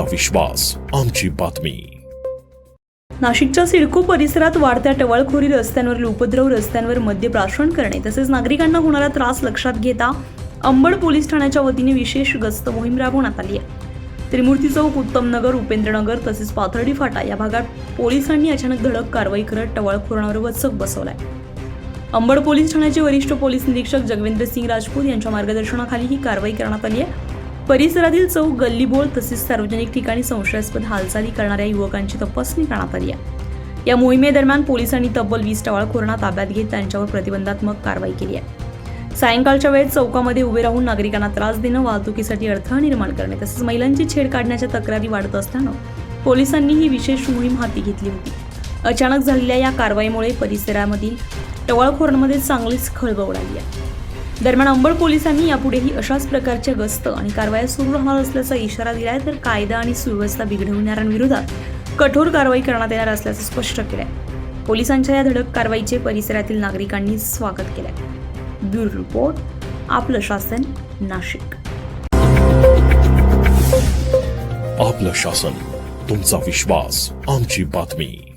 तुमचा विश्वास आमची बातमी। नाशिकच्या सिडको परिसरात वाढत्या टवाळखोरी, रस्त्यांवरील उपद्रव, रस्त्यांवर मद्य प्राशन करणे तसेच नागरिकांना होणारा त्रास लक्षात घेता अंबड पोलीस ठाण्याच्या वतीने विशेष गस्त मोहीम राबवण्यात आली आहे। त्रिमूर्ती चौक, उत्तमनगर, उपेंद्रनगर तसेच पाथर्डी फाटा या भागात पोलिसांनी अचानक धडक कारवाई करत टवाळखोरांवर वचक बसवलाय। अंबड पोलीस ठाण्याचे वरिष्ठ पोलीस निरीक्षक जगवेंद्र सिंग राजपूत यांच्या मार्गदर्शनाखाली ही कारवाई करण्यात आली आहे। परिसरातील चौक, गल्लीबोळ तसेच सार्वजनिक ठिकाणी संशयास्पद हालचाली करणाऱ्या युवकांची तपासणी करण्यात आली आहे। या मोहिमेदरम्यान पोलिसांनी तब्बल 20 टवाळखोरांना ताब्यात घेत त्यांच्यावर प्रतिबंधात्मक कारवाई केली आहे। सायंकाळच्या वेळेत चौकामध्ये उभे राहून नागरिकांना त्रास देणं, वाहतुकीसाठी अडथळा निर्माण करणे तसेच महिलांची छेड काढण्याच्या तक्रारी वाढत असल्यानं पोलिसांनी ही विशेष मोहीम हाती घेतली होती। अचानक झालेल्या या कारवाईमुळे परिसरामधील टवाळखोरांमध्ये चांगलीच खळबळ उडाली आहे। दरम्यान अंबड पोलिसांनी यापुढेही अशाच प्रकारच्या गस्त आणि कारवाया सुरू राहणार असल्याचा इशारा दिलाय, तर कायदा आणि सुव्यवस्था बिघडवणाऱ्यांविरोधात कठोर कारवाई करण्यात येणार असल्याचं स्पष्ट केलंय। पोलिसांच्या या धडक कारवाईचे परिसरातील नागरिकांनी स्वागत केलंय। ब्युरो रिपोर्ट, आपलं शासन, नाशिक। आपलं शासन, तुमचा विश्वास आमची बातमी।